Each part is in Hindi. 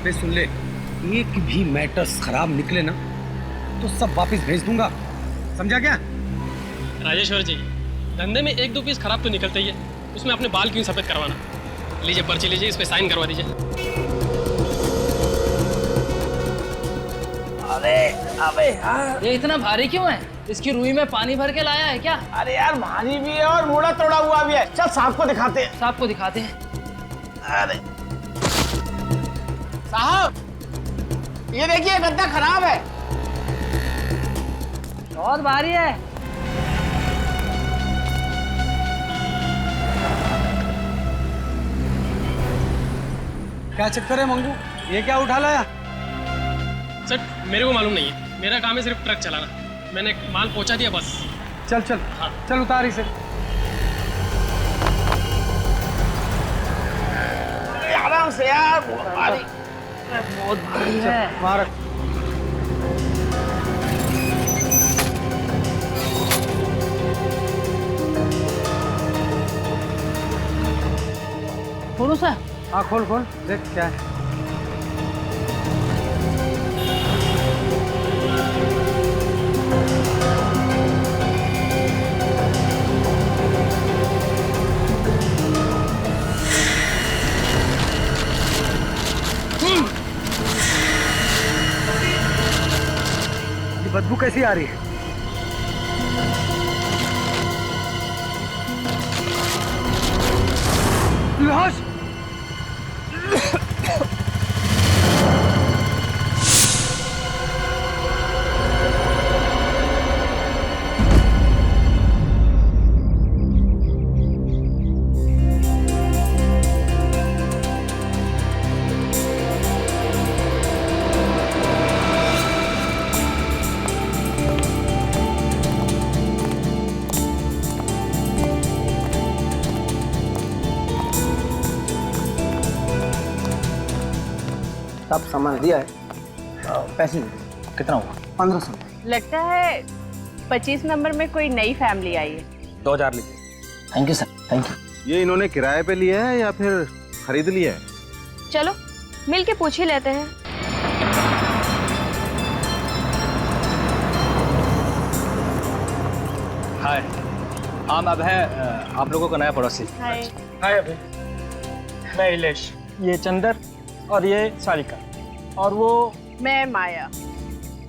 अबे सुन ले, एक भी मैटर्स खराब निकले ना तो सब वापस भेज दूंगा, समझा क्या? राजेश्वर जी, धंधे में एक दो पीस खराब तो निकलते ही है, उसमें अपने बाल क्यों सफेद करवाना? लीजिए पर्ची लीजिए, इस पे साइन करवा दीजिए। अबे यार, ये इतना भारी क्यों है? इसकी रुई में पानी भर के लाया है क्या? अरे यार भारी भी है और मुड़ा तोड़ा हुआ भी है। चल साहब को दिखाते हैं। साहब को दिखाते हैं। अरे साहब, ये देखिए गद्दा खराब है। बहुत भारी है। क्या चक्कर है मंगू, ये क्या उठा लाया? सर मेरे को मालूम नहीं है, मेरा काम है सिर्फ ट्रक चलाना, मैंने माल पहुंचा दिया बस। चल चल हाँ। चल उतार इसे। आराम से यार, भारी। बहुत भारी है। मार। खोलो सर। हाँ खोल खोल, देख क्या है। ये बदबू कैसी आ रही है? लाश! सब सामान दिया है, पैसे कितना हुआ? 1500। लगता है 25 नंबर में कोई नई फैमिली आई है। 2000 लीजिए। Thank you sir, thank you. ये इन्होंने किराए पे लिया है या फिर खरीद लिया है? चलो मिल के पूछ ही लेते हैं। हाय, हम अब है आप लोगों का नया पड़ोसी। हाय। हाय अबे, मैं इलेश, ये चंदर और ये सारिका, और वो मैं माया।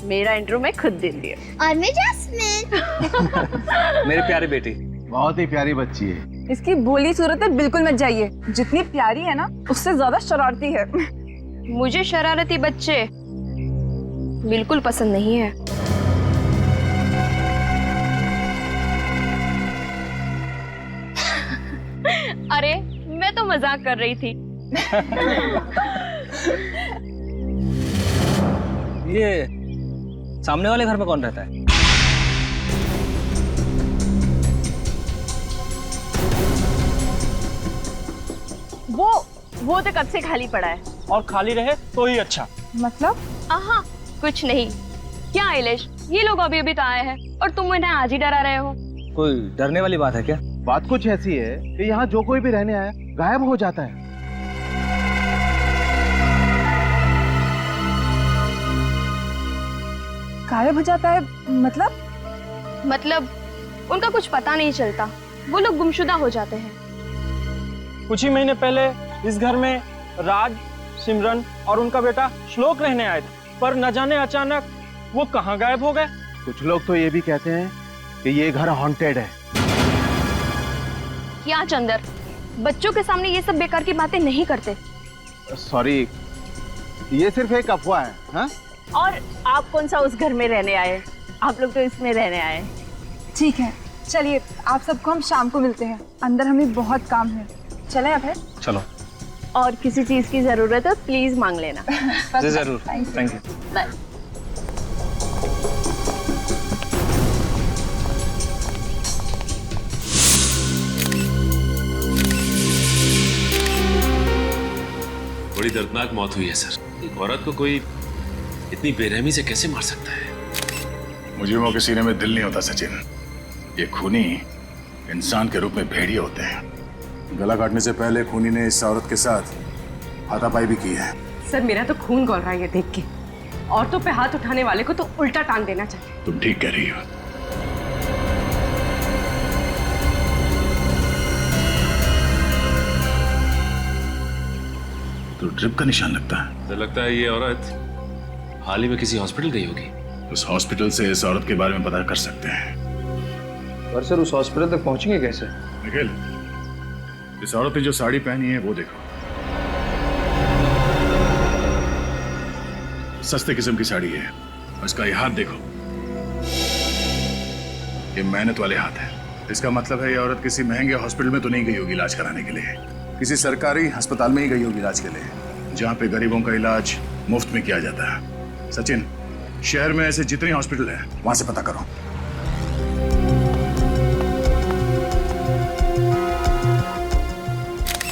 मेरा इंट्रो मैं खुद दे दिया। और मैं जैस्मिन। मेरी प्यारी बेटी। बहुत ही प्यारी बच्ची है। इसकी भोली सूरत है, बिल्कुल मत जाइए। जितनी प्यारी है ना, उससे ज्यादा शरारती है। मुझे शरारती बच्चे बिल्कुल पसंद नहीं है। अरे मैं तो मजाक कर रही थी। ये सामने वाले घर में कौन रहता है? वो तो कब से खाली पड़ा है। और खाली रहे तो ही अच्छा। मतलब? आहा, कुछ नहीं। क्या आइलेश, ये लोग अभी अभी तो आए हैं और तुम इन्हें आज ही डरा रहे हो। कोई डरने वाली बात है क्या? बात कुछ ऐसी है कि यहाँ जो कोई भी रहने आया गायब हो जाता है। गायब हो जाता है मतलब उनका कुछ पता नहीं चलता, वो लोग गुमशुदा हो जाते हैं। कुछ ही महीने पहले इस घर में राज, सिमरन और उनका बेटा श्लोक रहने आए थे, पर न जाने अचानक वो कहाँ गायब हो गए। कुछ लोग तो ये भी कहते हैं कि ये घर हॉन्टेड है। क्या चंदर, बच्चों के सामने ये सब बेकार की बातें नहीं करते। सॉरी, ये सिर्फ एक अफवाह है। हाँ? और आप कौन सा उस घर में रहने आए? आप लोग तो इसमें रहने आए। ठीक है, चलिए आप सबको हम शाम को मिलते हैं। अंदर हमें बहुत काम है। चलें अब है? चलो। और किसी चीज की जरूरत है प्लीज मांग लेना। जी जरूर, थैंक यू। बाय। बड़ी दर्दनाक मौत हुई है सर। एक औरत को कोई इतनी बेरहमी से कैसे मार सकता है? मुजरिमों के सीने में दिल नहीं होता सचिन। ये खूनी इंसान के रूप में भेड़िए होते हैं। गला काटने से पहले खूनी ने इस औरत के साथ हाथापाई भी की है। सर मेरा तो खून खौल रहा है ये देख के। औरतों पे हाथ उठाने वाले को तो उल्टा टांग देना चाहिए। तुम ठीक कह रही हो। तो ड्रिप का निशान लगता है। तो लगता है ये औरत हाल ही में किसी हॉस्पिटल गई होगी। उस हॉस्पिटल से इस औरत के बारे में पता कर सकते हैं। पर सर उस हॉस्पिटल तक पहुंचेंगे कैसे? निखिल, इस औरत ने जो साड़ी पहनी है वो देखो। सस्ते किस्म की साड़ी है। और इसका ये हाथ देखो, ये मेहनत वाले हाथ है। इसका मतलब है ये औरत किसी महंगे हॉस्पिटल में तो नहीं गई होगी इलाज कराने के लिए। किसी सरकारी अस्पताल में ही गई होगी इलाज के लिए, जहां पे गरीबों का इलाज मुफ्त में किया जाता है। सचिन, शहर में ऐसे जितने हॉस्पिटल हैं वहां से पता करो।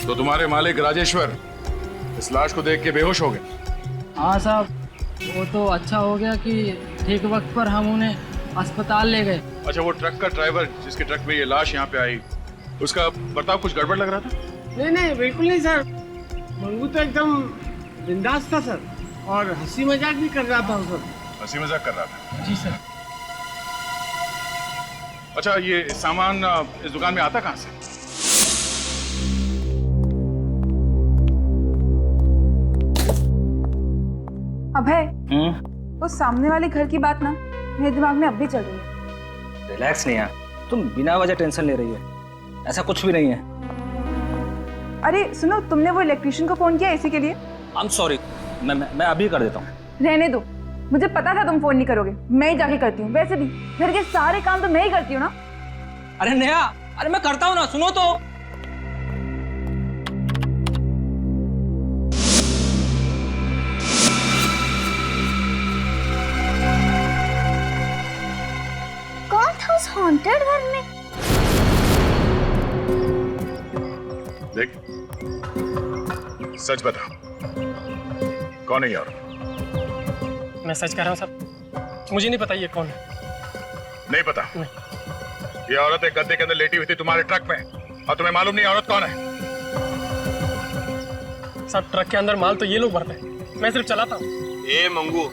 तो तुम्हारे मालिक राजेश्वर इस लाश को देख के बेहोश हो गए। हाँ साहब, वो तो अच्छा हो गया कि ठीक वक्त पर हम उन्हें अस्पताल ले गए। अच्छा, वो ट्रक का ड्राइवर जिसके ट्रक में ये लाश यहाँ पे आई, उसका बर्ताव कुछ गड़बड़ लग रहा था? नहीं बिल्कुल नहीं सर। मंगू तो एकदम बिंदास था सर, और हंसी मजाक भी कर रहा था सर। हंसी मजाक कर रहा था? जी सर। अच्छा, ये सामान इस दुकान में आता कहाँ से? अभय, उस सामने वाले घर की बात ना मेरे दिमाग में अब भी चल रही है। रिलैक्स नहीं यार, तुम बिना वजह टेंशन ले रही है। ऐसा कुछ भी नहीं है। अरे सुनो, तुमने वो इलेक्ट्रिशियन को फोन किया इसी के लिए? आई एम सॉरी, मैं अभी कर देता हूँ। रहने दो, मुझे पता था तुम फोन नहीं करोगे। मैं ही जाके करती हूँ। वैसे भी घर के सारे काम तो मैं ही करती हूँ ना। अरे नेहा, अरे मैं करता हूँ ना, सुनो तो। कौन था उस हॉन्टेड घर में? देख, सच बता, कौन है ये औरत? मैं सच कह रहा हूँ साहब, मुझे नहीं पता ये कौन है। नहीं पता? नहीं। ये औरत एक गद्दे के अंदर लेटी हुई थी तुम्हारे ट्रक में, और तुम्हें मालूम नहीं औरत कौन है? साहब, ट्रक के अंदर माल तो ये लोग भरते हैं, मैं सिर्फ चलाता हूँ। ए मंगू,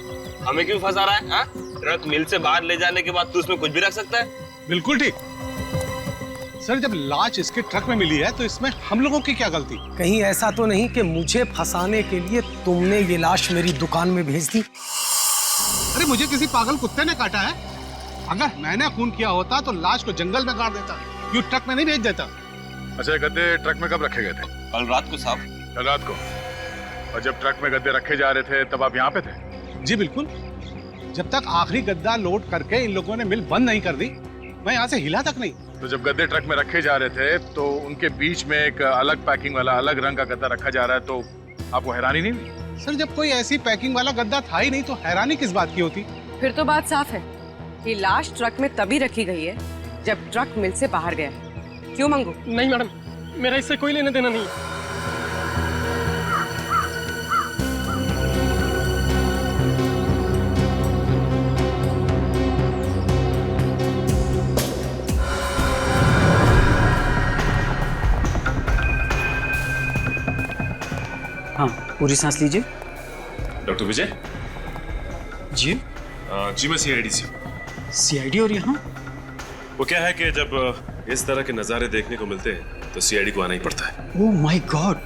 हमें क्यों फंसा रहा है? हा? ट्रक मिल से बाहर ले जाने के बाद तू उसमें कुछ भी रख सकता है? बिल्कुल ठीक सर। जब लाश इसके ट्रक में मिली है तो इसमें हम लोगों की क्या गलती? कहीं ऐसा तो नहीं कि मुझे फंसाने के लिए तुमने ये लाश मेरी दुकान में भेज दी? अरे मुझे किसी पागल कुत्ते ने काटा है। अगर मैंने खून किया होता तो लाश को जंगल में गाड़ देता, यूं ट्रक में नहीं भेज देता। अच्छा, गद्दे ट्रक में कब रखे गए थे? कल रात को साहब। कल रात को? और जब ट्रक में गद्दे रखे जा रहे थे तब आप यहाँ पे थे? जी बिल्कुल। जब तक आखिरी गद्दा लोड करके इन लोगों ने मिल बंद नहीं कर दी, मैं यहाँ से हिला तक नहीं। तो जब गद्दे ट्रक में रखे जा रहे थे तो उनके बीच में एक अलग पैकिंग वाला अलग रंग का गद्दा रखा जा रहा है, तो आपको हैरानी नहीं हुई? सर, जब कोई ऐसी पैकिंग वाला गद्दा था ही नहीं तो हैरानी किस बात की होती? फिर तो बात साफ है कि लाश ट्रक में तभी रखी गई है जब ट्रक मिल से बाहर गया। क्यों मंगू? नहीं मैडम, मेरा इससे कोई लेना देना नहीं। हाँ, पूरी सांस लीजिए। डॉक्टर विजय जी? जी मैं सीआईडी से। सीआईडी? और यहाँ? वो क्या है कि जब इस तरह के नज़ारे देखने को मिलते हैं तो सीआईडी को आना ही पड़ता है। ओह माय गॉड,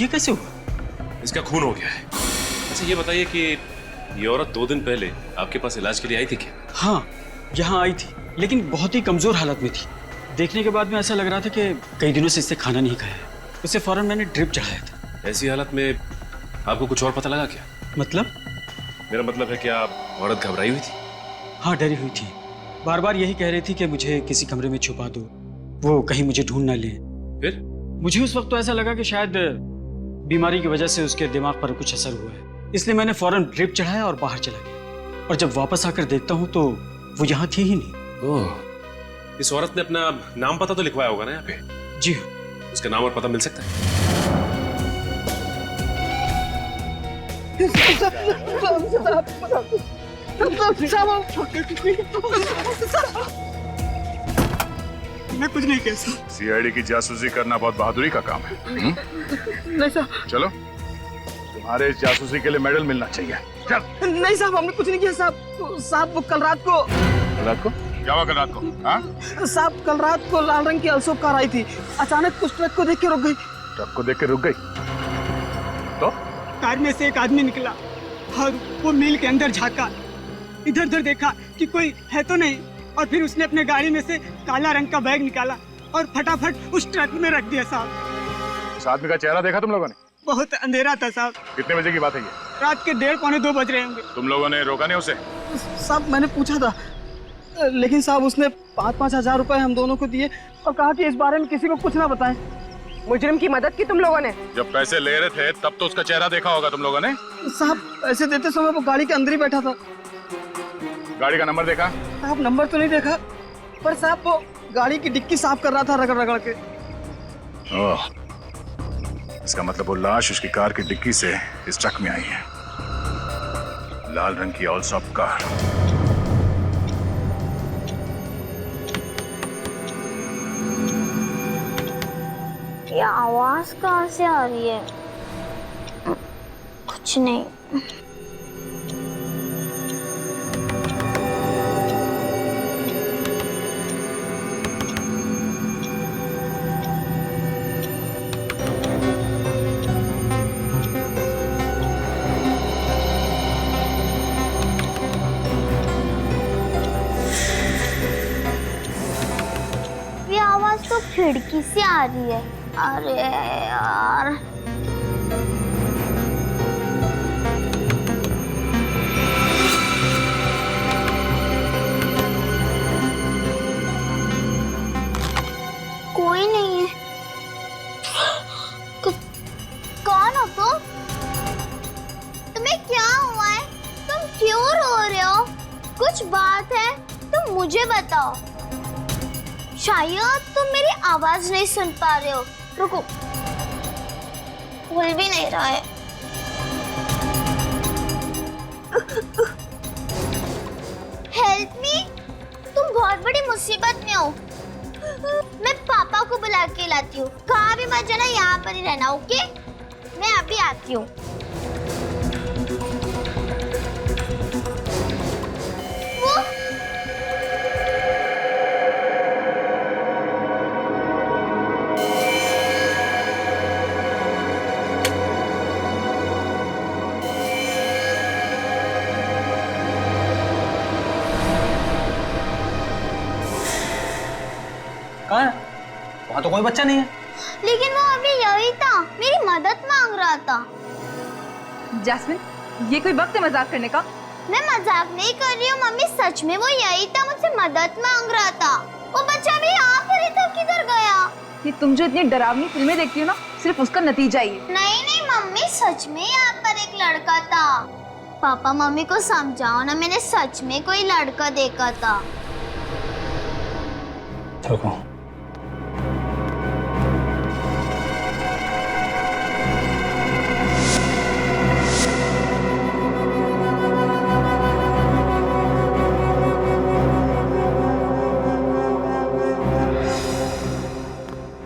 ये कैसे हुआ? इसका खून हो गया है। अच्छा ये बताइए कि ये औरत 2 दिन पहले आपके पास इलाज के लिए आई थी क्या? हाँ, यहाँ आई थी, लेकिन बहुत ही कमजोर हालत में थी। देखने के बाद में ऐसा लग रहा था कि कई दिनों से इससे खाना नहीं खाया है। उसे फौरन मैंने ड्रिप चढ़ाया था। ऐसी हालत में आपको कुछ और पता लगा क्या? मतलब? मेरा मतलब है कि आप औरत घबराई हुई थी? हाँ, डरी हुई थी। बार बार यही कह रही थी कि मुझे किसी कमरे में छुपा दो, वो कहीं मुझे ढूंढ ना लें। फिर? मुझे उस वक्त तो ऐसा लगा कि शायद बीमारी की वजह से उसके दिमाग पर कुछ असर हुआ है, इसलिए मैंने फौरन ड्रिप चढ़ाया और बाहर चला गया। और जब वापस आकर देखता हूँ तो वो यहाँ थी ही नहीं। ओह, इस औरत ने अपना नाम पता तो लिखवाया होगा ना यहाँ पे? जी हाँ। उसका नाम और पता मिल सकता है? मैं कुछ नहीं कह सकता। सीआईडी की जासूसी करना बहुत बहादुरी का काम है। नहीं सर। चलो, तुम तुम्हारे इस जासूसी के लिए मेडल मिलना चाहिए। चल। नहीं साहब, हमने कुछ नहीं किया साहब। साहब वो कल रात को क्या हुआ कल रात को? हाँ? साहब कल रात को लाल रंग की अल्सो कार आई थी, अचानक उस ट्रक को देख के रुक गई। ट्रक को देख के रुक गई तो? कार में से एक आदमी निकला और वो मिल के अंदर झांका, इधर उधर देखा कि कोई है तो नहीं, और फिर उसने अपने गाड़ी में से काला रंग का बैग निकाला और फटाफट उस ट्रक में रख दिया साहब। उस आदमी का चेहरा देखा तुम लोगों ने? बहुत अंधेरा था साहब। कितने बजे की बात है ये? रात के 1:30 पौने 2 बज रहे होंगे। तुम लोगों ने रोका नहीं उसे? साहब मैंने पूछा था, लेकिन साहब उसने 5-5 हजार रुपए हम दोनों को दिए और कहा कि इस बारे में किसी को कुछ ना बताएं। मुजरिम की मदद की तुम लोगों ने? जब पैसे ले रहे थे तब तो उसका चेहरा देखा होगा तुम लोगों ने? साहब पैसे देते समय वो गाड़ी के अंदर ही बैठा था। गाड़ी का नंबर देखा? साहब नंबर तो नहीं देखा, पर साहब वो गाड़ी की डिक्की साफ कर रहा था रगड़ रगड़ के। ओह, इसका मतलब वो लाश उसकी कार की डिक्की से इस ट्रक में आई है। लाल रंग की ऑलसॉप कार। ये आवाज कहाँ से आ रही है? कुछ नहीं। ये आवाज तो खिड़की से आ रही है। अरे यार, कोई नहीं है। कौन हो तुम? तुम्हें क्या हुआ है? तुम क्यों रो रहे हो? कुछ बात है? तुम मुझे बताओ। शायद तुम मेरी आवाज नहीं सुन पा रहे हो। रुको, खुल भी नहीं रहा है। हेल्प मी, तुम बहुत बड़ी मुसीबत में हो। मैं पापा को बुला के लाती हूँ। कहाँ भी मत जाना, यहाँ पर ही रहना, ओके? मैं अभी आती हूँ। कहाँ है? वहाँ तो कोई बच्चा नहीं है। लेकिन वो अभी यही था, मेरी मदद मांग रहा था। जैस्मिन, ये कोई वक्त है मजाक करने का? मैं मजाक नहीं कर रही हूँ मम्मी, सच में वो यही था, मुझसे मदद मांग रहा था। वो बच्चा भी यहाँ पर ही था, किधर गया? ये तुम जो इतनी डरावनी फिल्में देखती हो ना, सिर्फ उसका नतीजा ही है। नहीं नहीं मम्मी, सच में यहाँ पर एक लड़का था। पापा मम्मी को समझाओ ना, मैंने सच में कोई लड़का देखा था। रुको।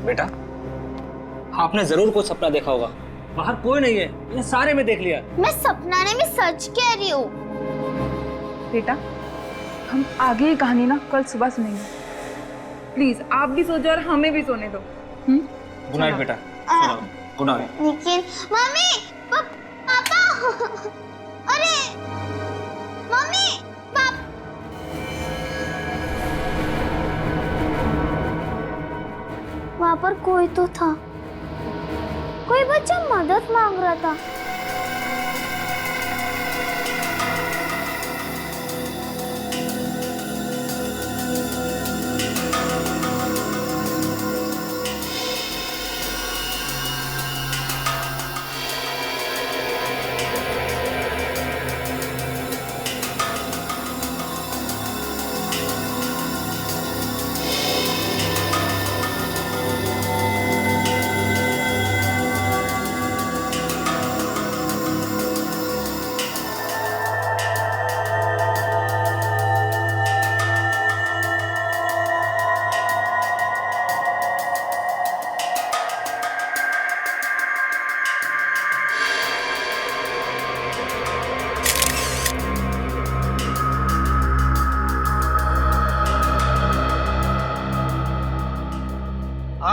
बेटा, आपने जरूर कुछ सपना देखा होगा। बाहर कोई नहीं है, मैंने सारे में देख लिया। मैं सपना नहीं, मैं सच कह रही हूँ। बेटा, हम आगे की कहानी ना कल सुबह सुनेंगे। प्लीज आप भी सो जाओ और हमें भी सोने दो। गुड नाइट बेटा। Good night. लेकिन मम्मी, पापा, अरे मम्मी, पापा। वहाँ पर कोई तो था, कोई बच्चा मदद मांग रहा था।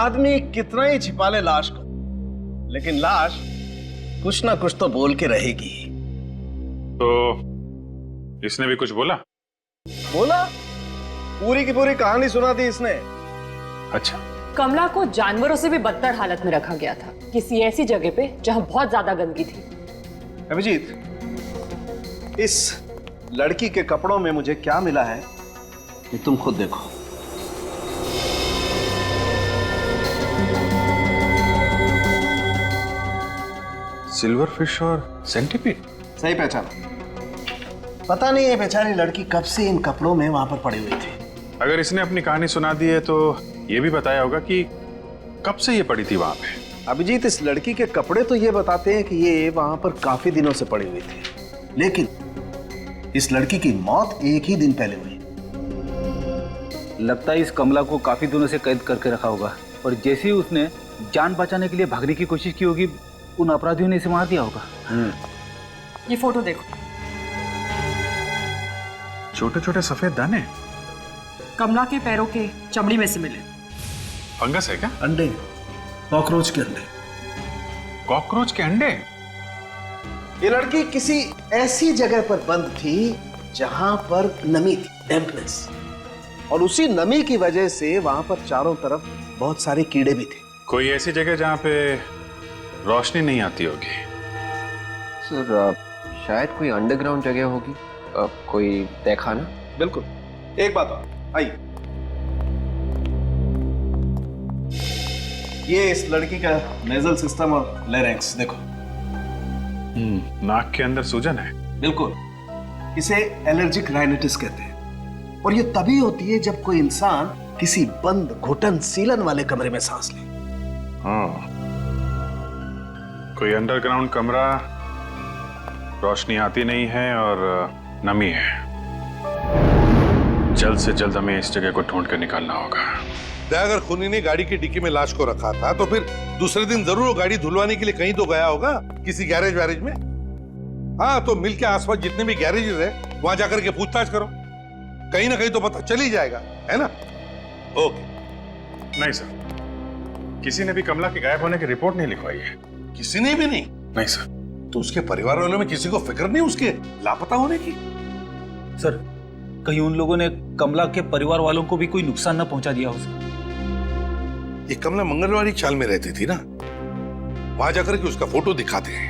आदमी कितना ही छिपा ले लाश को, लेकिन लाश कुछ ना कुछ तो बोल के रहेगी। तो इसने भी कुछ बोला? बोला, पूरी की पूरी कहानी सुना दी इसने। अच्छा। कमला को जानवरों से भी बदतर हालत में रखा गया था, किसी ऐसी जगह पे जहां बहुत ज्यादा गंदगी थी। अभिजीत, इस लड़की के कपड़ों में मुझे क्या मिला है ये तुम खुद देखो। सिल्वर फिश और सेंटीपीड। सही पहचाना। पता नहीं ये बेचारी लड़की कब से इन कपड़ों में वहां पर पड़ी हुई थी। अगर इसने अपनी कहानी सुना दी है तो ये भी बताया होगा कि कब से ये पड़ी थी वहां पे। अभिजीत, इस लड़की के कपड़े तो ये बताते हैं कि ये वहां पर काफी दिनों से पड़ी हुई थी, लेकिन इस लड़की की मौत एक ही दिन पहले हुई। लगता है इस कमला को काफी दिनों से कैद करके रखा होगा, और जैसे ही उसने जान बचाने के लिए भागने की कोशिश की होगी, उन अपराधियों ने इसे मार दिया होगा। ये फोटो देखो। छोटे छोटे सफेद दाने कमला के पैरों के चमड़ी में से मिले। फंगस है क्या? अंडे, कॉकरोच के अंडे। कॉकरोच के अंडे? ये लड़की किसी ऐसी जगह पर बंद थी जहां पर नमी थी, डैम्पनेस, और उसी नमी की वजह से वहां पर चारों तरफ बहुत सारे कीड़े भी थे। कोई ऐसी जगह जहां पे रोशनी नहीं आती होगी। सर, शायद कोई अंडरग्राउंड जगह होगी। कोई देखा ना? बिल्कुल। एक बात और, आइए। ये इस लड़की का नेजल सिस्टम और लैरिंक्स देखो। नाक के अंदर सूजन है। बिल्कुल। इसे एलर्जिक राइनाइटिस कहते हैं, और ये तभी होती है जब कोई इंसान किसी बंद, घुटन, सीलन वाले कमरे में सांस ले। हाँ, कोई अंडरग्राउंड कमरा, रोशनी आती नहीं है और नमी है। जल्द से जल्द हमें इस जगह को ढूंढ कर निकालना होगा। अगर खूनी ने गाड़ी की डिक्की में लाश को रखा था तो फिर दूसरे दिन जरूर वो गाड़ी धुलवाने के लिए कहीं तो गया होगा, किसी गैरेज वैरेज में। हाँ, तो मिल के आसपास जितने भी गैरेजेस है वहां जाकर के पूछताछ करो, कहीं ना कहीं तो पता चल ही जाएगा, है ना? ओके। नहीं सर, किसी ने भी कमला के गायब होने की रिपोर्ट नहीं लिखवाई है। किसी ने भी नहीं? नहीं सर। तो उसके परिवार वालों में किसी को फिक्र नहीं उसके लापता होने की? सर, कहीं उन लोगों ने कमला के परिवार वालों को भी कोई नुकसान न पहुंचा दिया हो सर? ये कमला मंगलवारी चाल में रहती थी ना, वहां जाकर के उसका फोटो दिखाते हैं,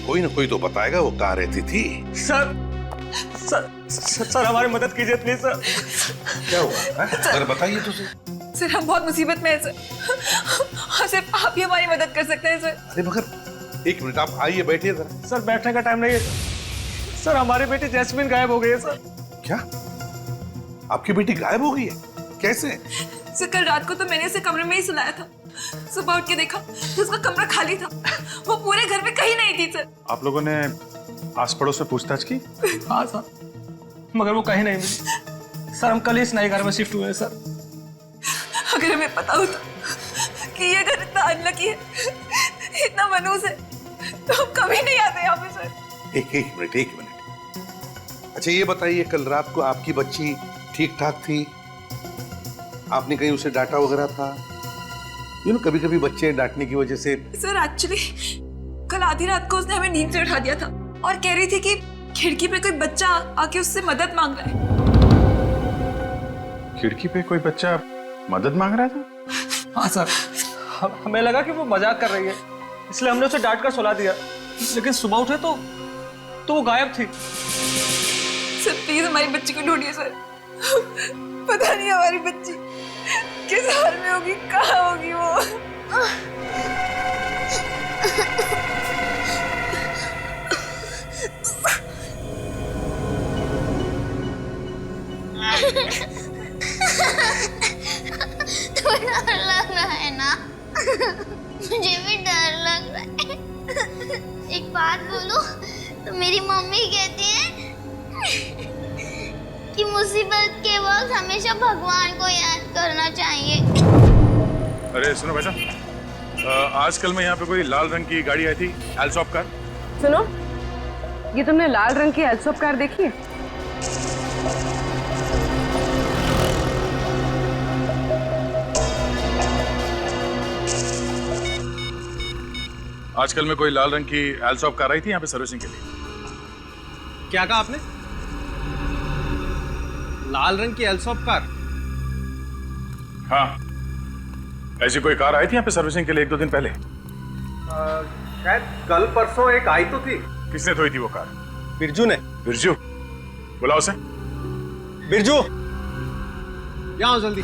कोई ना कोई तो बताएगा वो कहाँ रहती थी। सर हमारी मदद कीजिए प्लीज सर। क्या हुआ? सर बताइए तो सर। सर, हम बहुत मुसीबत में हैं सर, सिर्फ आप ही हमारी मदद कर सकते हैं सर। अरे मगर एक मिनट, आप आइए, बैठिए जरा। सर, बैठने का टाइम नहीं है सर। हमारी बेटी जैस्मिन गायब हो गई है सर। क्या? आपकी बेटी गायब हो गई है? कैसे? सर, कल रात को तो मैंने इसे कमरे में ही सुलाया था। सुबह उठ के देखा तो उसका कमरा खाली था, वो पूरे घर में कहीं नहीं थी सर। आप लोगों ने आस पड़ोस में पूछताछ की? हाँ सर, मगर वो कहीं नहीं मिली सर। हम कल इस नए घर में शिफ्ट हुए हैं सर। अगर हमें पता होता कि ये घर इतना अनलकी है, इतना मनहूस है, तो हम कभी नहीं आते यहाँ पे सर। एक मिनट। अच्छा ये बताइए, कल रात को आपकी बच्ची ठीक ठाक थी? आपने कहीं उसे डांटा वगैरह था? कभी कभी बच्चे डांटने की वजह से। सर एक्चुअली कल आधी रात को उसने हमें नींद से उठा दिया था और कह रही थी कि खिड़की पे कोई बच्चा आके उससे मदद मांग रहा है। खिड़की पे कोई बच्चा मदद मांग रहा था? हाँ सर, हमें लगा कि वो मजाक कर रही है, इसलिए हमने उसे डांट कर सुला दिया, लेकिन सुबह उठे तो वो गायब थी। सर प्लीज हमारी बच्ची को ढूंढिए सर। पता नहीं हमारी बच्ची किस हाल में होगी, कहाँ होगी वो। तो डर लग रहा है ना? मुझे भी डर लग रहा है। एक बात बोलूं तो मेरी मम्मी कहती है कि मुसीबत के वक्त हमेशा भगवान को याद करना चाहिए। अरे सुनो भाई साहब, आजकल में यहाँ पे कोई लाल रंग की गाड़ी आई थी, एल्सॉप कार। सुनो, ये तुमने लाल रंग की एल्सॉप कार देखी है? आजकल में कोई लाल रंग की एल्सॉप कार आई थी यहाँ पे सर्विसिंग के लिए। क्या कहा आपने? लाल रंग की एल्सॉप कार? हाँ, ऐसी कोई कार आई थी यहाँ पे सर्विसिंग के लिए 1-2 दिन पहले। शायद कल परसों एक आई तो थी। किसने धोई थी वो कार? बिरजू ने। बिरजू? बुलाओ उसे। बिरजू, यहाँ आओ जल्दी।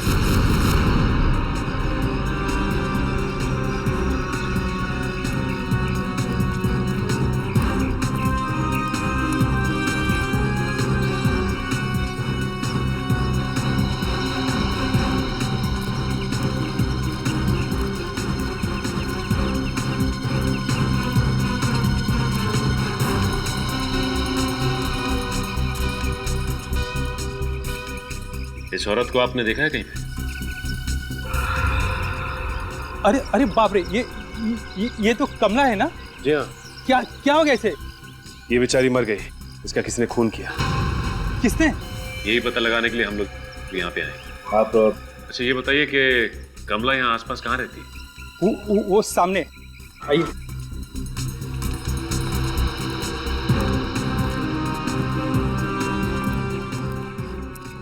इस औरत को आपने देखा है कहीं पे? अरे अरे बाप रे, ये तो कमला है ना? जी हाँ। क्या हो गया इसे? ये बेचारी मर गई, इसका किसी ने खून किया। किसने? यही पता लगाने के लिए हम लोग यहाँ पे आए। आप अच्छा ये बताइए कि कमला यहाँ आसपास कहाँ रहती है? वो सामने, आइए।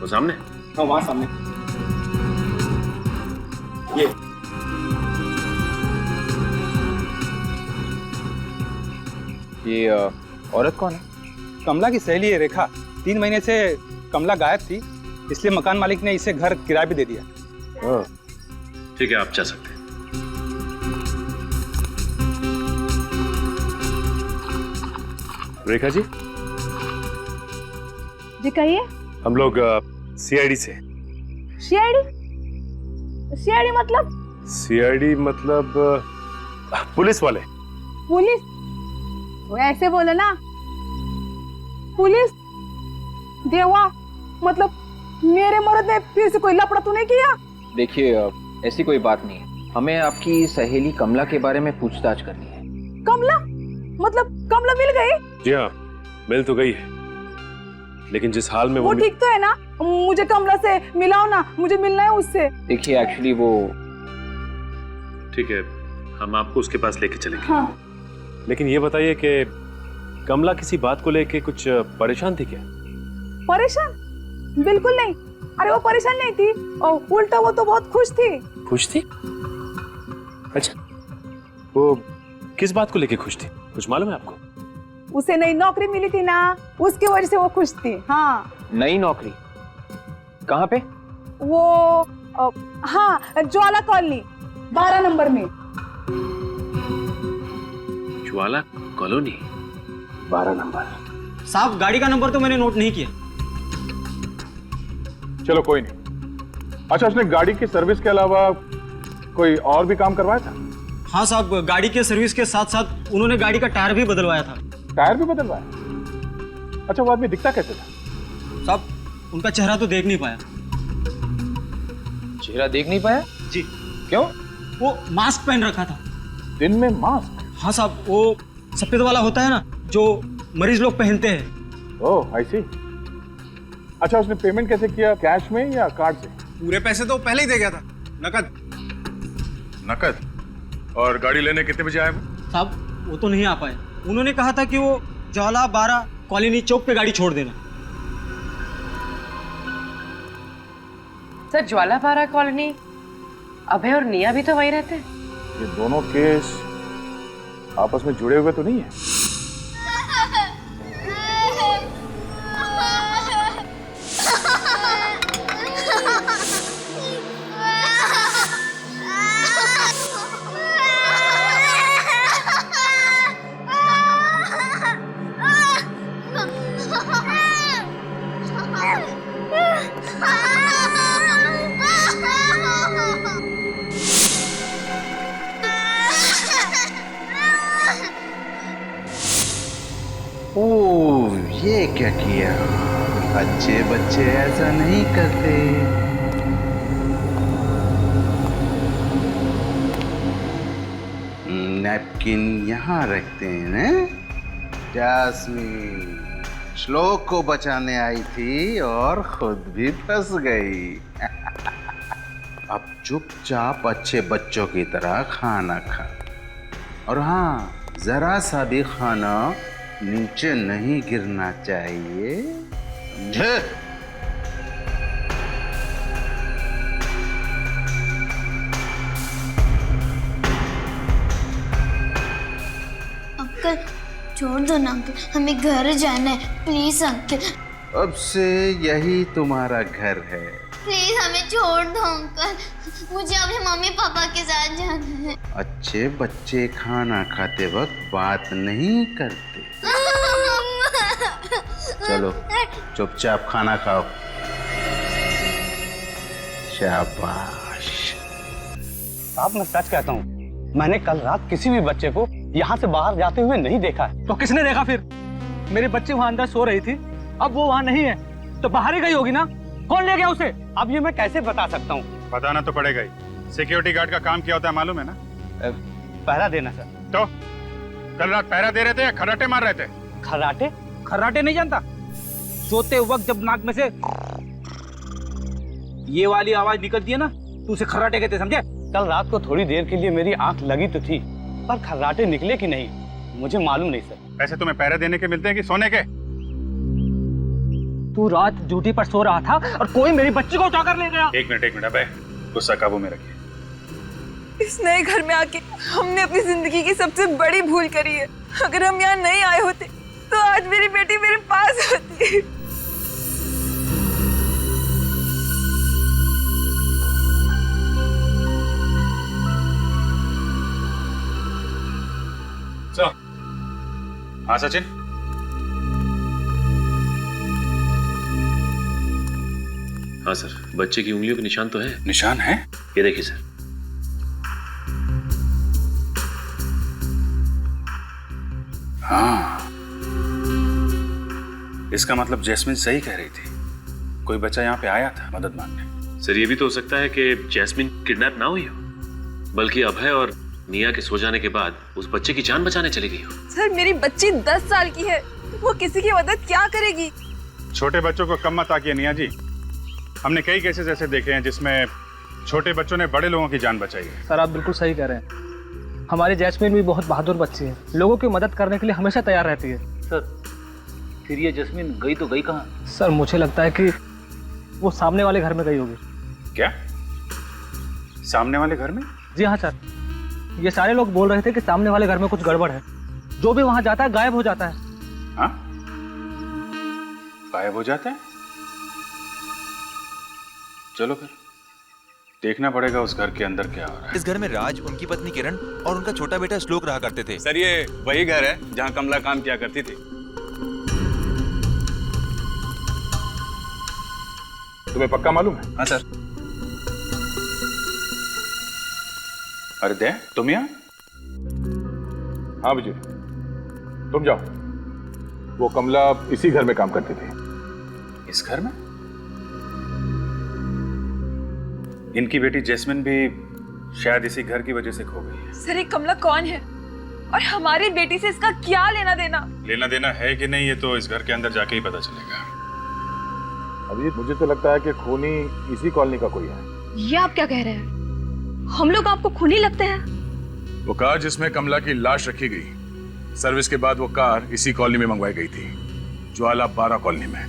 वो सामने? हाँ, वहाँ सामने। ये औरत कौन है? कमला की सहेली है रेखा। 3 महीने से कमला गायब थी, इसलिए मकान मालिक ने इसे घर किराए पे दे दिया। ठीक है, आप जा सकते हैं। रेखा जी? जी कहिए। हम लोग सीआईडी से। सीआईडी? सीआईडी मतलब? सीआईडी मतलब पुलिस वाले। पुलिस? वो ऐसे बोलो ना। पुलिस? देवा, मतलब मेरे मर्द ने फिर से कोई लफड़ा तो नहीं किया? देखिए, ऐसी कोई बात नहीं है। हमें आपकी सहेली कमला के बारे में पूछताछ करनी है। कमला? मतलब कमला मिल गई? जी हाँ, मिल तो गई है, लेकिन जिस हाल में वो ठीक तो है ना? मुझे कमला से मिलाओ ना, मुझे मिलना है उससे। देखिए, एक्चुअली वो ठीक है, हम आपको उसके पास लेके चलेंगे। हाँ। लेकिन ये बताइए कि कमला किसी बात को लेके कुछ परेशान थी क्या? परेशान? बिल्कुल नहीं। अरे वो परेशान नहीं थी, और उल्टा वो तो बहुत खुश थी। खुश थी? अच्छा, वो किस बात को लेके खुश थी, कुछ मालूम है आपको? उसे नई नौकरी मिली थी ना, उसकी वजह से वो खुश थी। हाँ। नई नौकरी? कहाँ पे? वो हाँ, ज्वाला कॉलोनी 12 नंबर में। ज्वाला कॉलोनी 12 नंबर। साहब, गाड़ी का नंबर तो मैंने नोट नहीं किया। चलो कोई नहीं। अच्छा, उसने गाड़ी की सर्विस के अलावा कोई और भी काम करवाया था? हाँ साहब, गाड़ी के सर्विस के साथ साथ उन्होंने गाड़ी का टायर भी बदलवाया था। टायर भी बदलवाया? अच्छा, वो आदमी दिखता कैसे था? साहब, उनका चेहरा तो देख नहीं पाया। चेहरा देख नहीं पाया? जी। क्यों? वो मास्क पहन रखा था। दिन में मास्क? हाँ साहब, वो सफेद वाला होता है ना, जो मरीज लोग पहनते हैं। ओह, आई सी। अच्छा, उसने पेमेंट कैसे किया, कैश में या कार्ड से? पूरे पैसे तो पहले ही दे गया था, नकद। नकद? और गाड़ी लेने कितने बजे आए वो? साहब, वो तो नहीं आ पाए। उन्होंने कहा था कि वो ज्वाला 12 कॉलोनी चौक पे गाड़ी छोड़ देना। सर, ज्वाला 12 कॉलोनी अभय और निया भी तो वहीं रहते हैं। ये दोनों केस आपस में जुड़े हुए तो नहीं है? ओह, ये क्या किया? अच्छे बच्चे ऐसा नहीं करते। नैपकिन यहाँ रखते हैं ना? जास्मीन श्लोक को बचाने आई थी और खुद भी फंस गई। अब चुपचाप अच्छे बच्चों की तरह खाना खा और हाँ, जरा सा भी खाना नीचे नहीं गिरना चाहिए, समझे? अंकल छोड़ दो ना अंकल, हमें घर जाना है, प्लीज अंकल। अब से यही तुम्हारा घर है। प्लीज हमें छोड़ दो अंकल, मुझे अपने मम्मी पापा के साथ जाना है। अच्छे बच्चे खाना खाते वक्त बात नहीं करते। चलो चुपचाप खाना खाओ। शाबाश। साहब मैं सच कहता हूँ, मैंने कल रात किसी भी बच्चे को यहाँ से बाहर जाते हुए नहीं देखा है। तो किसने देखा फिर? मेरी बच्ची वहाँ अंदर सो रही थी, अब वो वहाँ नहीं है तो बाहर ही गई होगी ना। कौन ले गया उसे? अब ये मैं कैसे बता सकता हूँ? बताना तो पड़ेगा ही। सिक्योरिटी गार्ड का काम क्या होता है मालूम है ना? पहरा देना सर। तो कल रात पहरा दे रहे थे या खर्राटे मार रहे थे? खर्राटे? खर्राटे नहीं जानता। सोते वक्त जब नाक में से ये वाली आवाज निकलती है ना, तो उसे खर्राटे कहते, समझे? कल रात को थोड़ी देर के लिए मेरी आंख लगी तो थी, पर खर्राटे निकले कि नहीं मुझे मालूम नहीं सर। पैसे तुम्हें पहरा देने के मिलते हैं कि सोने के? तू रात ड्यूटी पर सो रहा था और कोई मेरी बच्ची को उठा कर ले गया। एक मिनट अबे, गुस्सा काबू में रखिए। इस नए घर में आके हमने अपनी जिंदगी की सबसे बड़ी भूल करी है। अगर हम यहाँ नहीं आए होते तो आज मेरी बेटी मेरे पास होती। हाँ सचिन, हाँ सर, बच्चे की उंगलियों के निशान तो है। निशान है? ये देखिए सर। हाँ, इसका मतलब जैस्मिन सही कह रही थी, कोई बच्चा यहाँ पे आया था मदद मांगने। सर ये भी तो हो सकता है कि जैस्मिन किडनैप ना हुई हो, बल्कि अभय और निया के सो जाने के बाद उस बच्चे की जान बचाने चली गई हो। सर मेरी बच्ची 10 साल की है, वो किसी की मदद क्या करेगी? छोटे बच्चों को कम मत आकिए निया जी। हमने कई केसेस ऐसे देखे हैं जिसमें छोटे बच्चों ने बड़े लोगों की जान बचाई है। सर आप बिल्कुल सही कह रहे हैं। हमारी जैस्मिन भी बहुत बहादुर बच्ची है, लोगों की मदद करने के लिए हमेशा तैयार रहती है। सर फिर ये जैस्मिन गई तो गई कहाँ? सर मुझे लगता है कि वो सामने वाले घर में गई होगी। क्या? सामने वाले घर में? जी हाँ सर, ये सारे लोग बोल रहे थे कि सामने वाले घर में कुछ गड़बड़ है। जो भी वहां जाता है गायब हो जाता है। हाँ? गायब हो जाता है? चलो फिर देखना पड़ेगा उस घर के अंदर क्या हो रहा है। इस घर में राज, उनकी पत्नी किरण और उनका छोटा बेटा श्लोक रहा करते थे। सर ये वही घर है जहाँ कमला काम किया करती थी। तुम्हें पक्का मालूम है? हाँ सर। अरे दे, तुम यहाँ? हाँ विजय, तुम जाओ। वो कमला इसी घर में काम करती थी। इस घर में? इनकी बेटी जैस्मिन भी शायद इसी घर की वजह से खो गई है। सर ये कमला कौन है और हमारी बेटी से इसका क्या लेना देना? लेना देना है कि नहीं ये तो इस घर के अंदर जाके ही पता चलेगा। अभी मुझे तो लगता है कि खूनी इसी कॉलोनी का कोई है। ये आप क्या कह रहे हैं? हम लोग आपको खूनी लगते हैं? वो कार जिसमें कमला की लाश रखी गई, सर्विस के बाद वो कार इसी कॉलोनी में मंगवाई गई थी, ज्वाला 12 कॉलोनी में।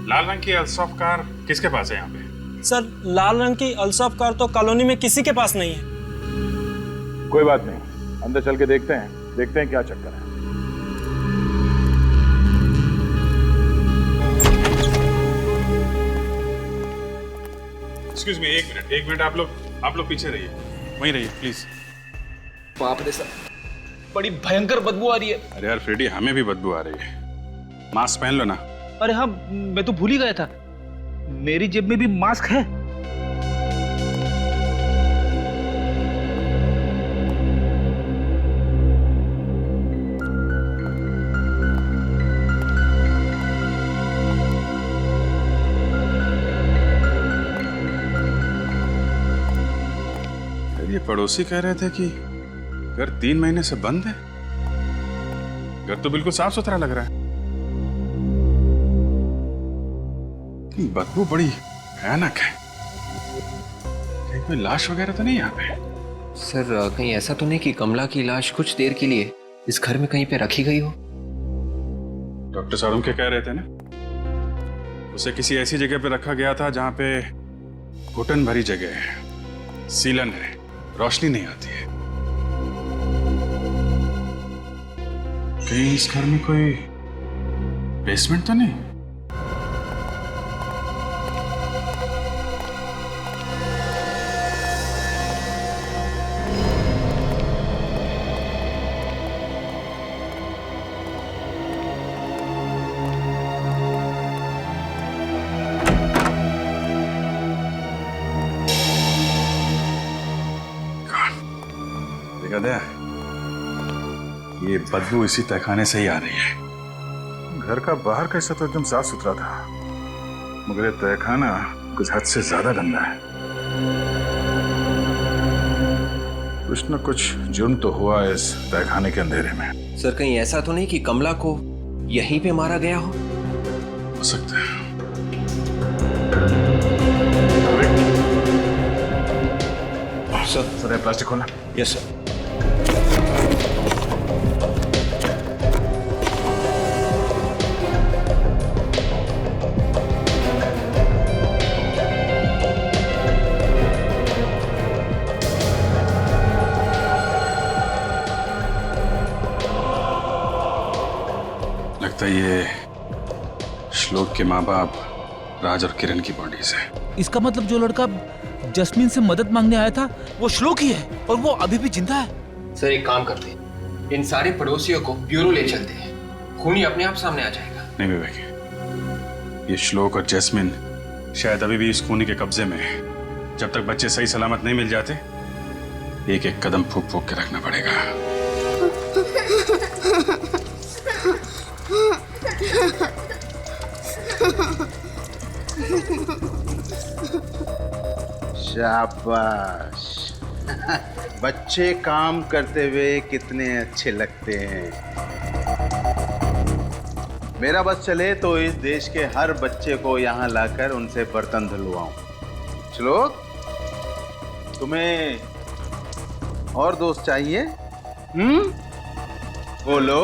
लाल रंग की अल्सॉफ कार किसके पास है यहाँ पे? सर लाल रंग की अल्सॉफ कार तो कॉलोनी में किसी के पास नहीं है। कोई बात नहीं, अंदर चल के देखते हैं क्या चक्कर है। एक्सक्यूज मी, एक मिनट आप लोग पीछे रहिए, वहीं रहिए प्लीज। बाप रे सर, बड़ी भयंकर बदबू आ रही है। अरे यार फ्रेडी, हमें भी बदबू आ रही है। मास्क पहन लो ना। अरे हाँ, मैं तो भूल ही गया था, मेरी जेब में भी मास्क है। ये पड़ोसी कह रहे थे कि घर 3 महीने से बंद है। घर तो बिल्कुल साफ सुथरा लग रहा है, बदबू बड़ी भयानक है। कहीं कोई लाश वगैरह तो नहीं यहाँ पे? सर कहीं ऐसा तो नहीं कि कमला की लाश कुछ देर के लिए इस घर में कहीं पे रखी गई हो? डॉक्टर सारूम क्या कह रहे थे ना, उसे किसी ऐसी जगह पे रखा गया था जहां पे घुटन भरी जगह है, सीलन है, रोशनी नहीं आती है। कहीं इस घर में कोई बेसमेंट तो नहीं? ये बदबू इसी तहखाने से ही आ रही है। घर का बाहर का हिस्सा तो एकदम साफ सुथरा था, मगर ये तहखाना कुछ हद से ज्यादा गंदा है। कुछ न कुछ जुर्म तो हुआ इस तहखाने के अंधेरे में। सर कहीं ऐसा तो नहीं कि कमला को यहीं पे मारा गया हो सकता है। सर प्लास्टिक खोलना। Yes sir. लगता है ये श्लोक के माँ बाप राज और किरण की बॉडीज है। इसका मतलब जो लड़का जस्मीन से मदद मांगने आया था वो श्लोक ही है और वो अभी भी जिंदा है। सर एक काम करते हैं, इन सारे पड़ोसियों को ब्यूरो ले चलते हैं, खूनी अपने आप सामने आ जाएगा। नहीं विवेक, ये श्लोक और जैस्मिन शायद अभी भी इस खूनी के कब्जे में है। जब तक बच्चे सही सलामत नहीं मिल जाते, एक एक कदम फूक फूक के रखना पड़ेगा। शाबाश। बच्चे काम करते हुए कितने अच्छे लगते हैं। मेरा बस चले तो इस देश के हर बच्चे को यहाँ लाकर उनसे बर्तन धुलवाऊं। श्लोक, तुम्हें और दोस्त चाहिए? बोलो।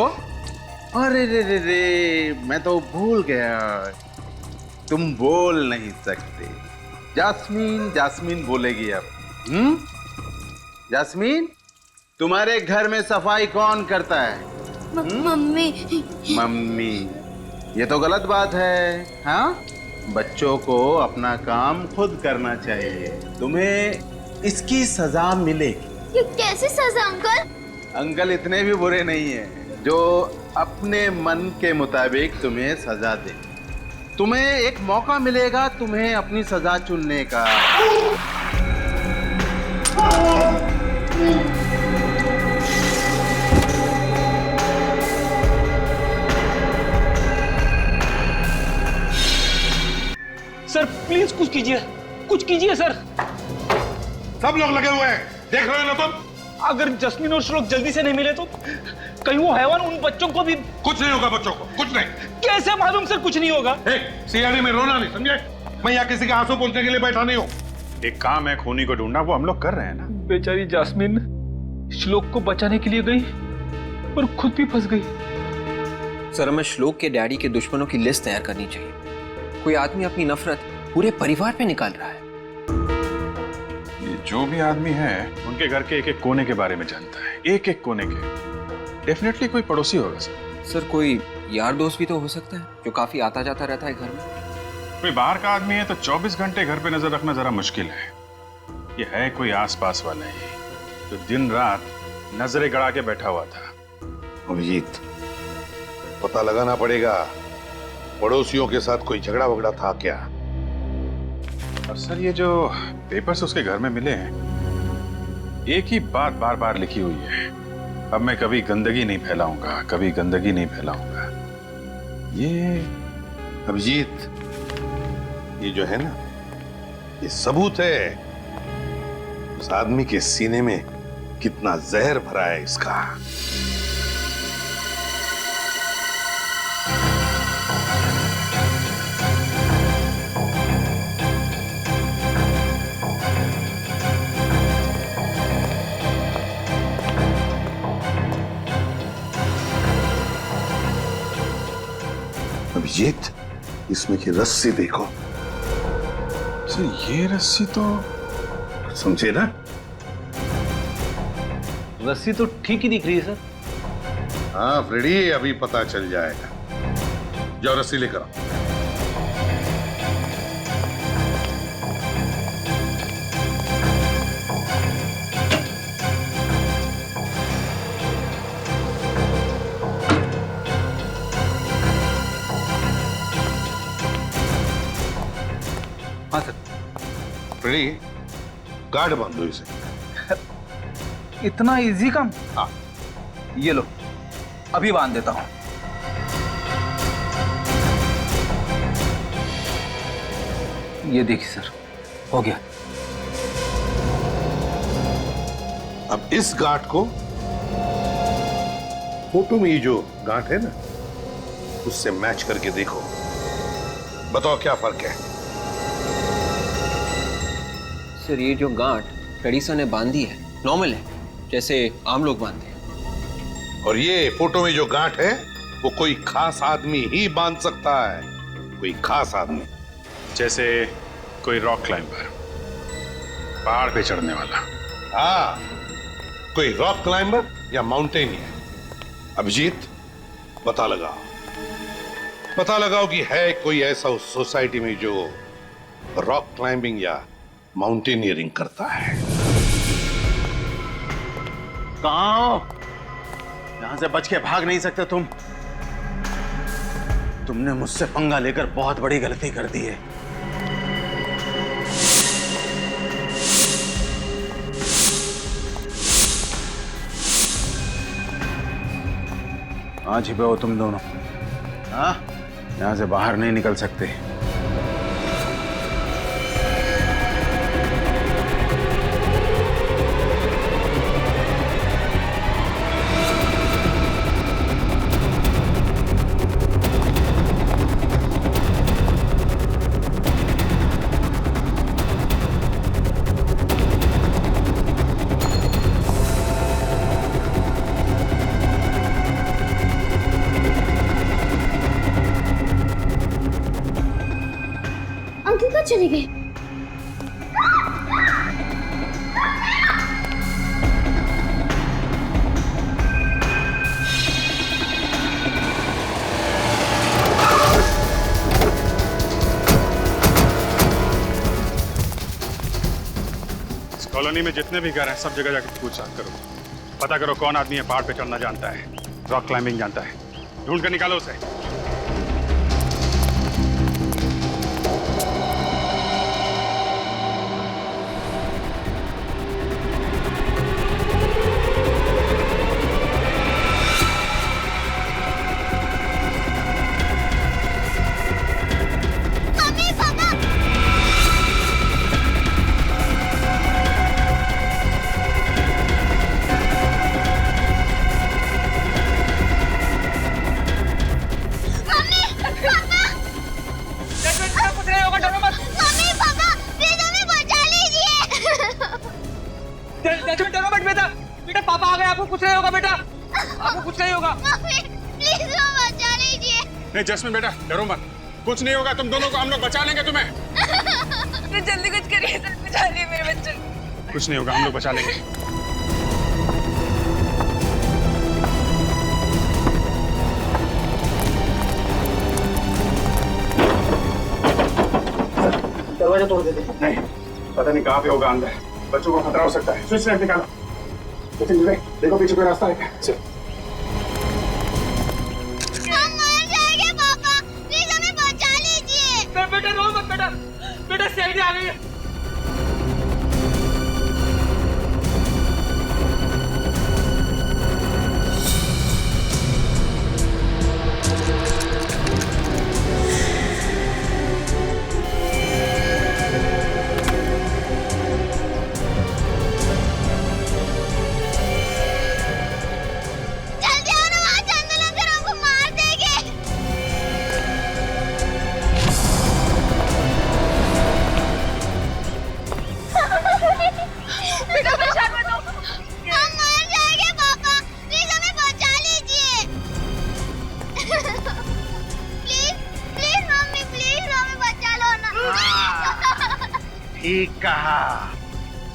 अरे रे रे रे, मैं तो भूल गया, तुम बोल नहीं सकते। जास्मीन जास्मीन बोलेगी अब। जास्मीन, तुम्हारे घर में सफाई कौन करता है? मम्मी। मम्मी, ये तो गलत बात है। हाँ, बच्चों को अपना काम खुद करना चाहिए। तुम्हें इसकी सजा मिलेगी। ये कैसी सजा अंकल? अंकल इतने भी बुरे नहीं है जो अपने मन के मुताबिक तुम्हें सजा दे। तुम्हें एक मौका मिलेगा तुम्हें अपनी सजा चुनने का। सर प्लीज कुछ कीजिए, कुछ कीजिए सर। सब लोग लगे हुए हैं, देख रहे हो ना तुम? अगर जस्मीन और श्लोक जल्दी से नहीं मिले तो कहीं वो हैवान उन बच्चों को भी। कुछ नहीं होगा बच्चों को, कुछ नहीं। कैसे मालूम सर कुछ नहीं होगा? सीआईडी में रोना नहीं, समझे? मैं यहाँ किसी के आंसू पोंछने के लिए बैठा नहीं हूँ। एक काम है खूनी को ढूंढना, वो हम लोग कर रहे हैं ना। बेचारी जास्मीन श्लोक को बचाने के लिए गई पर खुद भी फंस गई। सर हमें श्लोक के डैडी के दुश्मनों की लिस्ट तैयार करनी चाहिए। कोई आदमी अपनी नफरत पूरे परिवार पे निकाल रहा है। ये जो भी आदमी है उनके घर के एक एक कोने के बारे में जानता है, एक एक कोने के। डेफिनेटली कोई पड़ोसी होगा सर। सर कोई यार दोस्त भी तो हो सकता है जो काफी आता जाता रहता है घर में। कोई बाहर का आदमी है तो 24 घंटे घर पे नजर रखना जरा मुश्किल है। ये है कोई आसपास वाला ही तो दिन रात नजरें गड़ा के बैठा हुआ था। अभिजीत, पता लगाना पड़ेगा पड़ोसियों के साथ कोई झगड़ा वगड़ा था क्या? और सर ये जो पेपर्स उसके घर में मिले हैं, एक ही बात बार बार लिखी हुई है, अब मैं कभी गंदगी नहीं फैलाऊंगा, कभी गंदगी नहीं फैलाऊंगा। ये अभिजीत, ये जो है ना, ये सबूत है उस आदमी के सीने में कितना जहर भरा है इसका। अभिजीत, इसमें की रस्सी देखो। सर ये रस्सी तो समझे ना? रस्सी तो ठीक ही दिख रही है सर। हाँ फ्रेडी, अभी पता चल जाएगा। जाओ रस्सी लेकर आओ। हाँ सर। फ्रेडी, गार्ड बांधो इसे। इतना इजी काम? हाँ। ये लो, अभी बांध देता हूं। ये देखिए सर, हो गया। अब इस गांठ को फोटो में ये जो गांठ है ना, उससे मैच करके देखो। बताओ क्या फर्क है? सर ये जो गांठ फ्रेडी सर ने बांधी है नॉर्मल है, जैसे आम लोग बांधते हैं। और ये फोटो में जो गांठ है वो कोई खास आदमी ही बांध सकता है। कोई खास आदमी, जैसे कोई रॉक क्लाइंबर, पहाड़ पे चढ़ने वाला। हाँ, कोई रॉक क्लाइंबर या माउंटेनियर। अभिजीत, पता लगाओ कि है कोई ऐसा उस सोसाइटी में जो रॉक क्लाइंबिंग या माउंटेनियरिंग करता है। कहां हो? यहां से बच के भाग नहीं सकते तुम। तुमने मुझसे पंगा लेकर बहुत बड़ी गलती कर दी है। कहां छिपे हो तुम दोनों? हाँ, यहां से बाहर नहीं निकल सकते। अंकल कहाँ चले गए? इस कॉलोनी में जितने भी घर हैं सब जगह जाकर पूछताछ करो। पता करो कौन आदमी है पहाड़ पे चढ़ना जानता है, रॉक क्लाइंबिंग जानता है। ढूंढ कर निकालो उसे। बेटा पापा आ गए, आपको कुछ नहीं होगा बेटा, आपको कुछ नहीं होगा। प्लीज बचा लीजिए। नहीं जैस्मिन बेटा डरो मत, कुछ नहीं होगा। तुम दोनों को हम लोग बचा लेंगे तुम्हें। तो जल्दी कुछ करिए सर, बचा लिए मेरे बच्चे। कुछ नहीं होगा, हम लोग बचा लेंगे। दरवाजा तोड़ देते। नहीं, पता नहीं कहाँ पे होगा अंदर, बच्चों को खतरा हो सकता है। स्विच लाइट निकालो। देखो पीछे कोई रास्ता है क्या? हम मर जाएंगे पापा, प्लीज हमें बचा लीजिए। बेटा रो मत बेटा, बेटा सैलरी आ गई है।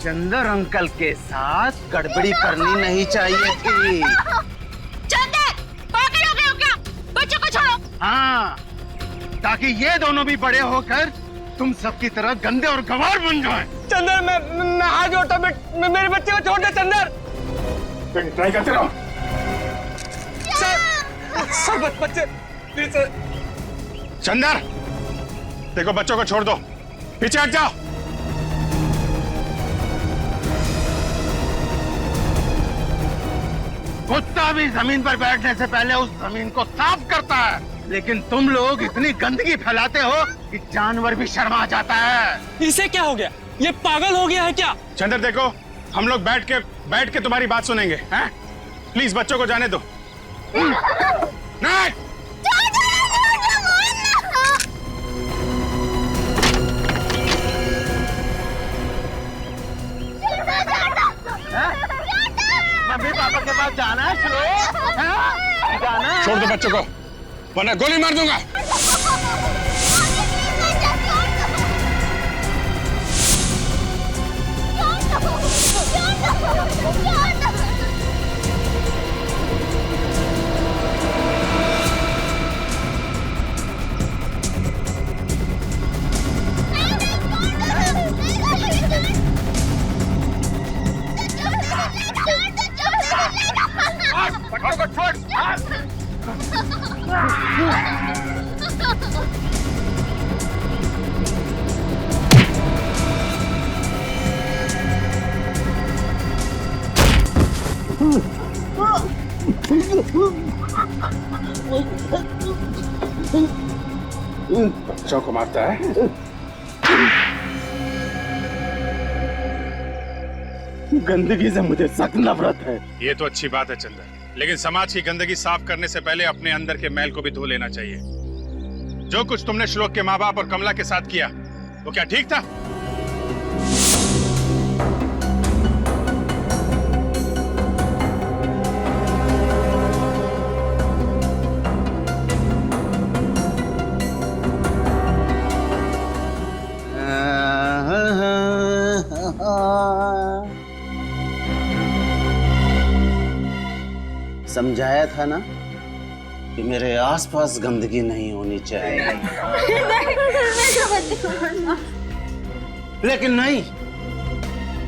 चंदर अंकल के साथ गड़बड़ी करनी नहीं चाहिए थी। चंदर, पागल हो गए हो क्या? बच्चों को छोड़ो। हाँ, ताकि ये दोनों भी बड़े होकर तुम सबकी तरह गंदे और गंवार बन जाएं। चंदर, मैं हाथ जोड़ता हूं, मेरे बच्चे को छोड़ दे चंदर। ट्राई करते रहो। सर बच्चे प्लीज सर। चंदर, देखो बच्चों को छोड़ दो, पीछे हट जाओ। कुत्ता भी जमीन पर बैठने से पहले उस जमीन को साफ करता है, लेकिन तुम लोग इतनी गंदगी फैलाते हो कि जानवर भी शर्मा जाता है। इसे क्या हो गया? ये पागल हो गया है क्या? चंदर देखो, हम लोग बैठ के तुम्हारी बात सुनेंगे, हैं? प्लीज बच्चों को जाने दो। नहीं। मम्मी पापा के पास जाना है श्लोक? जाना है? छोड़ दो बच्चों को, वरना गोली मार दूंगा। बच्चों को मारता है। गंदगी से मुझे सख्त नफरत है। ये तो अच्छी बात है चंदर, लेकिन समाज की गंदगी साफ करने से पहले अपने अंदर के मैल को भी धो लेना चाहिए। जो कुछ तुमने श्लोक के माँ बाप और कमला के साथ किया, वो क्या ठीक था? समझाया था ना कि मेरे आसपास गंदगी नहीं होनी चाहिए। लेकिन नहीं,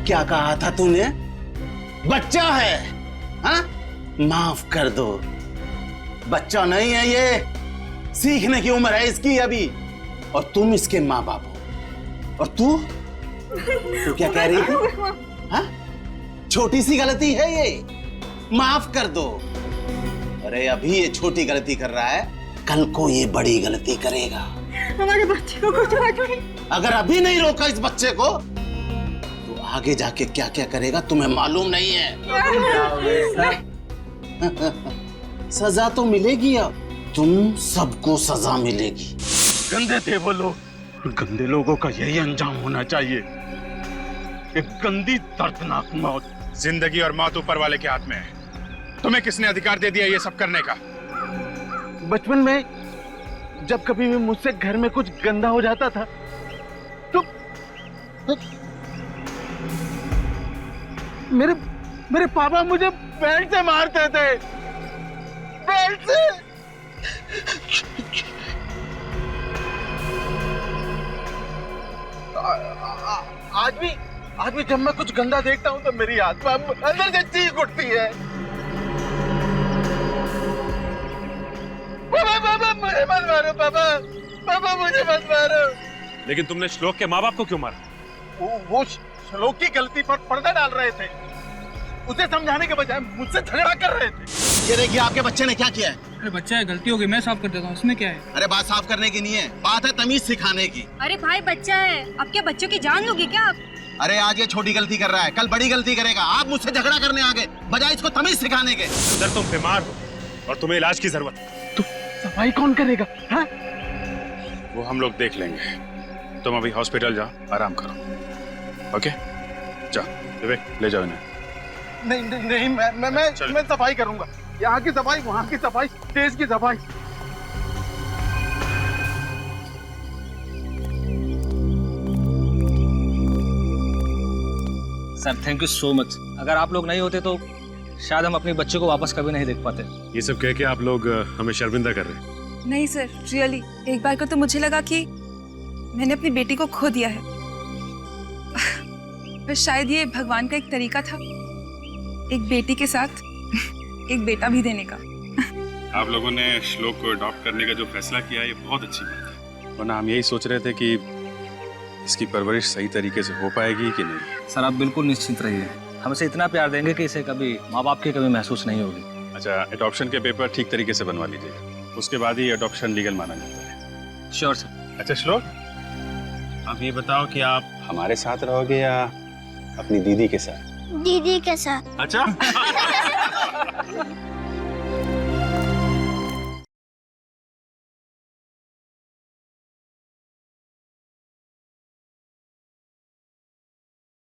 क्या कहा था तूने? बच्चा है, हाँ? माफ कर दो, बच्चा नहीं है ये, सीखने की उम्र है इसकी अभी, और तुम इसके माँ बाप हो। और तू क्या कह रही थी? हाँ? छोटी सी गलती है ये, माफ कर दो। अरे अभी ये छोटी गलती कर रहा है, कल को ये बड़ी गलती करेगा। हमारे बच्चे को कुछ नहीं। अगर अभी नहीं रोका इस बच्चे को, तो आगे जाके क्या क्या करेगा तुम्हें मालूम नहीं है। सजा तो मिलेगी, अब तुम सबको सजा मिलेगी। गंदे थे वो लोग, गंदे लोगों का यही अंजाम होना चाहिए, एक गंदी दर्दनाक मौत। जिंदगी और मौत ऊपर वाले के हाथ में है। तुम्हें किसने अधिकार दे दिया ये सब करने का? बचपन में जब कभी भी मुझसे घर में कुछ गंदा हो जाता था तो मेरे पापा मुझे बेल्ट से मारते थे, बेल्ट से। आज भी जब मैं कुछ गंदा देखता हूँ तो मेरी आत्मा अंदर से चीख उठती है। पापा मुझे मत मारो, पापा मुझे मत मारो। लेकिन तुमने श्लोक के माँ बाप को क्यों मारा? वो श्लोक की गलती पर पर्दा डाल रहे थे, उसे समझाने के बजाय मुझसे झगड़ा कर रहे थे। ये देखिए आपके बच्चे ने क्या किया है। अरे बच्चा है, गलती हो गई, मैं साफ कर देता हूँ, उसमें क्या है? अरे बात साफ करने की नहीं है, बात है तमीज सिखाने की। अरे भाई बच्चा है, अब क्या बच्चों की जान लोगे क्या आप? अरे आज ये छोटी गलती कर रहा है, कल बड़ी गलती करेगा। आप मुझसे झगड़ा करने आ गए बजाय इसको तमीज सिखाने के। सर तुम बीमार हो और तुम्हें इलाज की जरूरत है। तो सफाई कौन करेगा? हाँ? वो हम लोग देख लेंगे। तुम अभी हॉस्पिटल जाओ, आराम करो। ओके जाओ विवेक, ले जाओ इन्हें। नहीं, मैं सफाई करूंगा। यहाँ की सफाई, वहाँ की सफाई, देश की सफाई। Sir thank you so much. अगर आप लोग नहीं होते तो शायद हम अपने बच्चे को वापस कभी नहीं देख पाते। ये सब कह के आप लोग हमें शर्मिंदा कर रहे हैं। नहीं सर, रियली एक बार को तो मुझे लगा कि मैंने अपनी बेटी को खो दिया है। पर शायद ये भगवान का एक तरीका था, एक बेटी के साथ एक बेटा भी देने का। आप लोगों ने श्लोक को अडॉप्ट करने का जो फैसला किया ये बहुत अच्छी बात है, वरना हम यही सोच रहे थे कि इसकी परवरिश सही तरीके से हो पाएगी कि नहीं। सर आप बिल्कुल निश्चिंत रहिए, हम इसे इतना प्यार देंगे कि इसे कभी माँ बाप की कभी महसूस नहीं होगी। अच्छा, अडॉप्शन के पेपर ठीक तरीके से बनवा लीजिएगा, उसके बाद ही अडॉप्शन लीगल माना जाता है। Sure sir. अच्छा श्लोक, आप ये बताओ कि आप हमारे साथ रहोगे या अपनी दीदी के साथ? दीदी के साथ। अच्छा